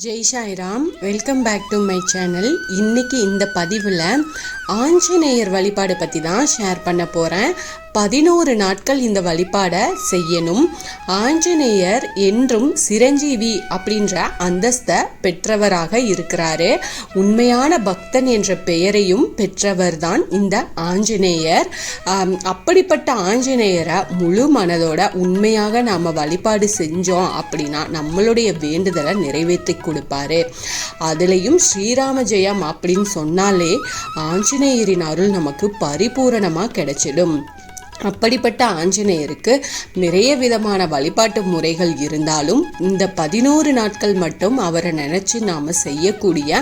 Jai Sairam, welcome back to my channel. இன்னைக்கு இந்த பதிவில் ஆஞ்சநேயர் வழிபாடு பற்றி தான் ஷேர் பண்ண போகிறேன். 11 நாட்கள் இந்த வழிபாடை செய்யணும். ஆஞ்சநேயர் என்றும் சிரஞ்சீவி அப்படின்ற அந்தஸ்தை பெற்றவராக இருக்கிறாரு. உண்மையான பக்தன் என்ற பெயரையும் பெற்றவர் தான் இந்த ஆஞ்சநேயர். அப்படிப்பட்ட ஆஞ்சநேயரை முழு மனதோட உண்மையாக நாம் வழிபாடு செஞ்சோம் அப்படின்னா நம்மளுடைய வேண்டுதலை நிறைவேற்றி கொடுப்பாரு. அதுலேயும் ஸ்ரீராம ஜெயம் அப்படின்னு சொன்னாலே ஆஞ்சநேயரின் அருள் நமக்கு பரிபூரணமாக கிடைச்சிடும். அப்படிப்பட்ட ஆஞ்சநேயருக்கு நிறைய விதமான வழிபாட்டு முறைகள் இருந்தாலும் இந்த 11 நாட்கள் மட்டும் அவரை நினைச்சு நாம செய்யக்கூடிய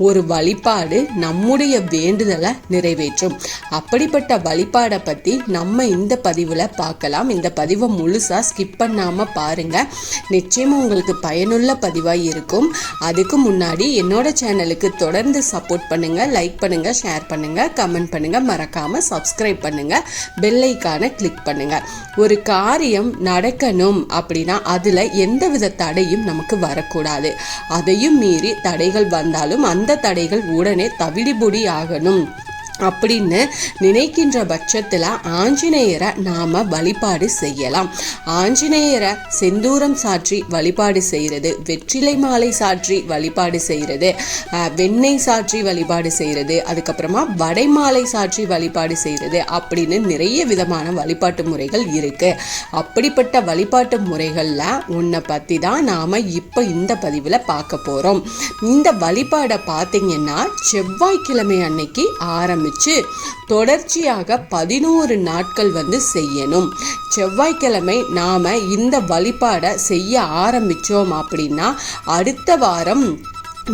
ஒரு வழிபாடு நம்முடைய வேண்டுதலை நிறைவேற்றும். அப்படிப்பட்ட வழிபாடை பத்தி நம்ம இந்த பதிவுல பார்க்கலாம். இந்த பதிவை முழுசா ஸ்கிப் பண்ணாம பாருங்க, நிச்சயமா உங்களுக்கு பயனுள்ள பதிவாக இருக்கும். அதுக்கு முன்னாடி என்னோட சேனலுக்கு தொடர்ந்து சப்போர்ட் பண்ணுங்க, லைக் பண்ணுங்க, ஷேர் பண்ணுங்க, கமெண்ட் பண்ணுங்க, மறக்காம சப்ஸ்கிரைப் பண்ணுங்க, பெல் ஐகானை கிளிக் பண்ணுங்க. ஒரு காரியம் நடக்கணும் அப்படின்னா அதுல எந்தவித தடையும் நமக்கு வரக்கூடாது. அதையும் மீறி தடைகள் வந்தாலும் அந்த தடைகள் உடனே தவிடுபொடி ஆகணும் அப்படின்னு நினைக்கின்ற பட்சத்தில் ஆஞ்சநேயரை நாம் வழிபாடு செய்யலாம். ஆஞ்சநேயரை செந்தூரம் சாற்றி வழிபாடு செய்கிறது, வெற்றிலை மாலை சாற்றி வழிபாடு செய்கிறது, வெண்ணெய் சாற்றி வழிபாடு செய்கிறது, அதுக்கப்புறமா வடை மாலை சாற்றி வழிபாடு செய்கிறது அப்படின்னு நிறைய விதமான வழிபாட்டு முறைகள் இருக்கு. அப்படிப்பட்ட வழிபாட்டு முறைகளில் ஒன்றை பற்றி தான் நாம் இப்போ இந்த பதிவில் பார்க்க போகிறோம். இந்த வழிபாடை பார்த்தீங்கன்னா செவ்வாய்க்கிழமை அன்னைக்கு ஆரம்பிச்சு தொடர்ச்சியாக 11 நாட்கள் செய்யணும். செவ்வாய்க்கிழமை நாம இந்த வழிபாடை செய்ய ஆரம்பிச்சோம் அப்படின்னா அடுத்த வாரம்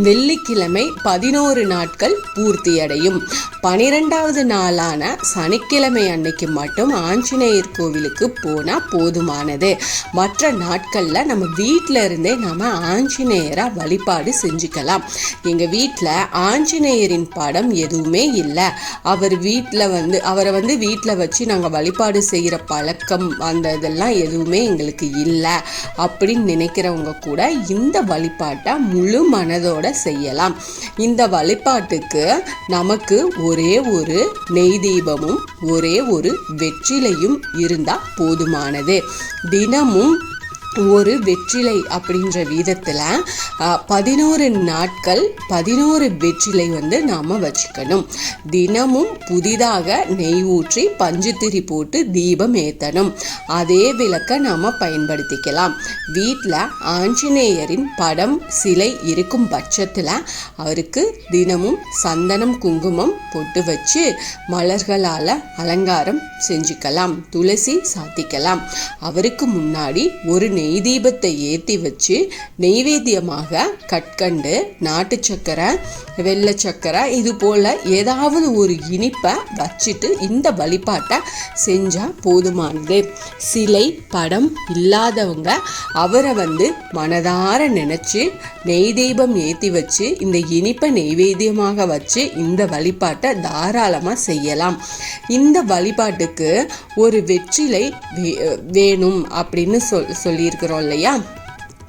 வெள்ளிக்கிழமை 11 நாட்கள் பூர்த்தியடையும். 12வது நாளான சனிக்கிழமை அன்னைக்கு மட்டும் ஆஞ்சநேயர் கோவிலுக்கு போனால் போதுமானது. மற்ற நாட்களில் நம்ம வீட்டில் இருந்தே நம்ம ஆஞ்சநேயரை வழிபாடு செஞ்சுக்கலாம். எங்கள் வீட்டில் ஆஞ்சநேயரின் படம் எதுவுமே இல்லை. அவரை வீட்டில் வச்சு நாங்கள் வழிபாடு செய்கிற பழக்கம் அந்த இதெல்லாம் எதுவுமே எங்களுக்கு இல்லை அப்படின்னு நினைக்கிறவங்க கூட இந்த வழிபாட்டை முழு மனதோட செய்யலாம். இந்த வழிபாட்டுக்கு நமக்கு ஒரே ஒரு நெய் தீபமும் ஒரே ஒரு வெற்றிலையும் இருந்தா போதுமானது. தினமும் ஒரு வெற்றிலை அப்படின்ற விதத்தில் 11 நாட்கள் 11 வெற்றிலை நாம் வச்சுக்கணும். தினமும் புதிதாக நெய் ஊற்றி பஞ்சுத்திரி போட்டு தீபம் ஏற்றணும். அதே விளக்கை நாம் பயன்படுத்திக்கலாம். வீட்டில் ஆஞ்சநேயரின் படம் சிலை இருக்கும் பட்சத்தில் அவருக்கு தினமும் சந்தனம் குங்குமம் பொட்டு வச்சு மலர்களால் அலங்காரம் செஞ்சுக்கலாம், துளசி சாத்திக்கலாம். அவருக்கு முன்னாடி ஒரு நெய் தீபத்தை ஏற்றி வச்சு நெய்வேத்தியமாக கற்கண்டு, நாட்டு சக்கரை, வெள்ளை சக்கரை இது போல ஏதாவது ஒரு இனிப்பை வச்சுட்டு இந்த வழிபாட்டை செஞ்சா போதுமானது. சிலை படம் இல்லாதவங்க அவரை மனதார நினைச்சு நெய் தீபம் ஏற்றி வச்சு இந்த இனிப்பை நெய்வேத்தியமாக வச்சு இந்த வழிபாட்டை தாராளமாக செய்யலாம். இந்த வழிபாட்டுக்கு ஒரு வெற்றிலை வேணும் அப்படின்னு சொல்லியிருக்கிறோம் இல்லையா.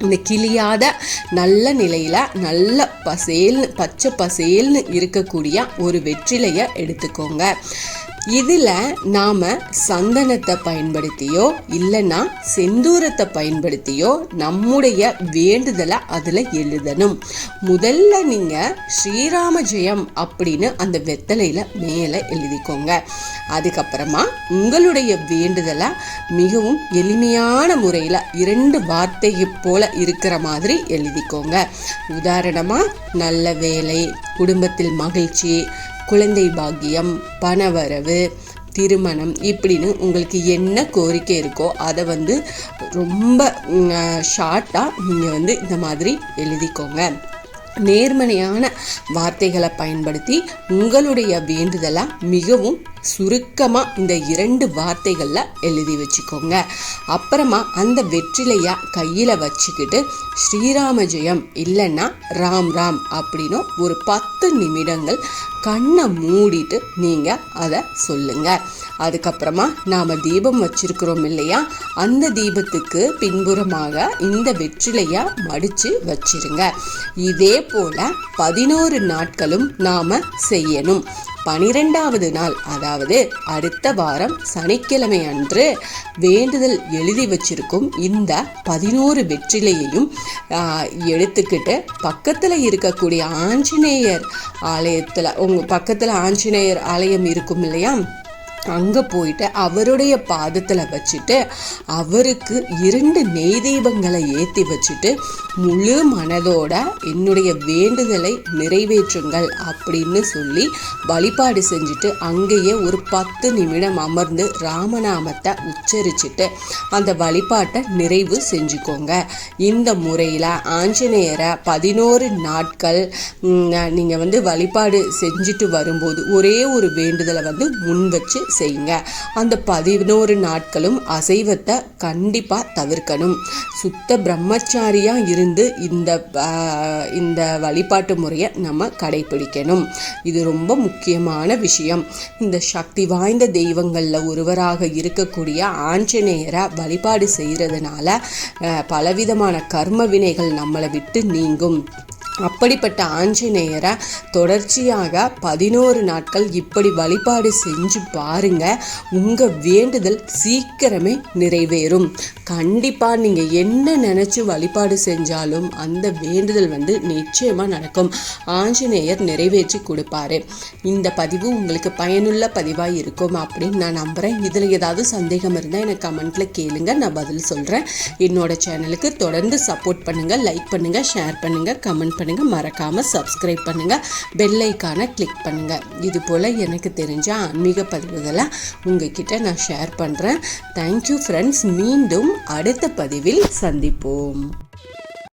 இந்த கிளியாத நல்ல நிலையில் நல்ல பச்சை பசேல்னு இருக்கக்கூடிய ஒரு வெற்றிலையை எடுத்துக்கோங்க. இதில் நாம் சந்தனத்தை பயன்படுத்தியோ இல்லைன்னா செந்தூரத்தை பயன்படுத்தியோ நம்முடைய வேண்டுதலை அதில் எழுதணும். முதல்ல நீங்கள் ஸ்ரீராம ஜெயம் அப்படின்னு அந்த வெத்தலையில் மேலே எழுதிக்கோங்க. அதுக்கப்புறமா உங்களுடைய வேண்டுதலை மிகவும் எளிமையான முறையில் 2 வார்த்தையை போல இருக்கிற மாதிரி எழுதிக்கோங்க. உதாரணமாக நல்ல வேலை, குடும்பத்தில் மகிழ்ச்சி, குழந்தை பாக்கியம், பணவரவு, திருமணம் இப்படின்னு உங்களுக்கு என்ன கோரிக்கை இருக்கோ அதை ரொம்ப ஷார்ட்டாக நீங்கள் இந்த மாதிரி எழுதிக்கோங்க. நேர்மறையான வார்த்தைகளை பயன்படுத்தி உங்களுடைய வேண்டுதலை மிகவும் சுருக்கமாக இந்த 2 வார்த்தைகளில் எழுதி வச்சுக்கோங்க. அப்புறமா அந்த வெற்றிலையா கையில் வச்சுக்கிட்டு ஸ்ரீராம ஜெயம் இல்லைன்னா ராம் ராம் அப்படின்னு ஒரு 10 நிமிடங்கள் கண்ணை மூடிட்டு நீங்கள் அதை சொல்லுங்கள். அதுக்கப்புறமா நாம் தீபம் வச்சிருக்கிறோம் இல்லையா, அந்த தீபத்துக்கு பின்புறமாக இந்த வெற்றிலையா மடித்து வச்சிருங்க. இதே போல் 11 நாட்களும் நாம் செய்யணும். 12வது நாள், அதாவது அடுத்த வாரம் சனிக்கிழமை அன்று வேண்டுதல் எழுதி வச்சிருக்கும் இந்த 11 வெற்றிலையையும் எடுத்துக்கிட்டு பக்கத்தில் இருக்கக்கூடிய ஆஞ்சநேயர் ஆலயத்தில், உங்கள் பக்கத்தில் ஆஞ்சநேயர் ஆலயம் இருக்கும் இல்லையா, அங்கே போயிட்டு அவருடைய பாதத்தில் வச்சுட்டு அவருக்கு 2 நெய் தீபங்களை ஏற்றி வச்சுட்டு முழு மனதோட என்னுடைய வேண்டுதலை நிறைவேற்றுங்கள் அப்படின்னு சொல்லி வழிபாடு செஞ்சுட்டு அங்கேயே ஒரு 10 நிமிடம் அமர்ந்து ராமநாமத்தை உச்சரிச்சுட்டு அந்த வழிபாட்டை நிறைவு செஞ்சுக்கோங்க. இந்த முறையில் ஆஞ்சநேயரை 11 நாட்கள் நீங்கள் வழிபாடு செஞ்சுட்டு வரும்போது ஒரே ஒரு வேண்டுதலை முன் வச்சு செய்யுங்க. அந்த 11 நாட்களும் அசைவத்தை கண்டிப்பாக தவிர்க்கணும். சுத்த பிரம்மச்சாரியா இருந்து இந்த வழிபாட்டு முறையை நம்ம கடைபிடிக்கணும். இது ரொம்ப முக்கியமான விஷயம். இந்த சக்தி வாய்ந்த தெய்வங்களில் ஒருவராக இருக்கக்கூடிய ஆஞ்சநேயரை வழிபாடு செய்கிறதுனால பலவிதமான கர்ம வினைகள் நம்மளை விட்டு நீங்கும். அப்படிப்பட்ட ஆஞ்சநேயரை தொடர்ச்சியாக 11 நாட்கள் இப்படி வழிபாடு செஞ்சு பாருங்க. உங்கள் வேண்டுதல் சீக்கிரமே நிறைவேறும். கண்டிப்பாக நீங்கள் என்ன நினச்சி வழிபாடு செஞ்சாலும் அந்த வேண்டுதல் நிச்சயமாக நடக்கும். ஆஞ்சநேயர் நிறைவேற்றி கொடுப்பாரு. இந்த பதிவு உங்களுக்கு பயனுள்ள பதிவாக இருக்கும் அப்படின்னு நான் நம்புகிறேன். இதில் ஏதாவது சந்தேகம் இருந்தால் எனக்கு கமெண்ட்டில் கேளுங்க, நான் பதில் சொல்கிறேன். என்னோட சேனலுக்கு தொடர்ந்து சப்போர்ட் பண்ணுங்கள், லைக் பண்ணுங்கள், ஷேர் பண்ணுங்கள், கமெண்ட் பண்ணுங்கள், மறக்காம சப்ஸ்கிரைப் பண்ணுங்க, பெல் ஐகானை கிளிக் பண்ணுங்க. இது போல எனக்கு தெரிஞ்ச ஆன்மீக பதிவுகளை உங்ககிட்ட நான் ஷேர் பண்றேன். Thank you friends. மீண்டும் அடுத்த பதிவில் சந்திப்போம்.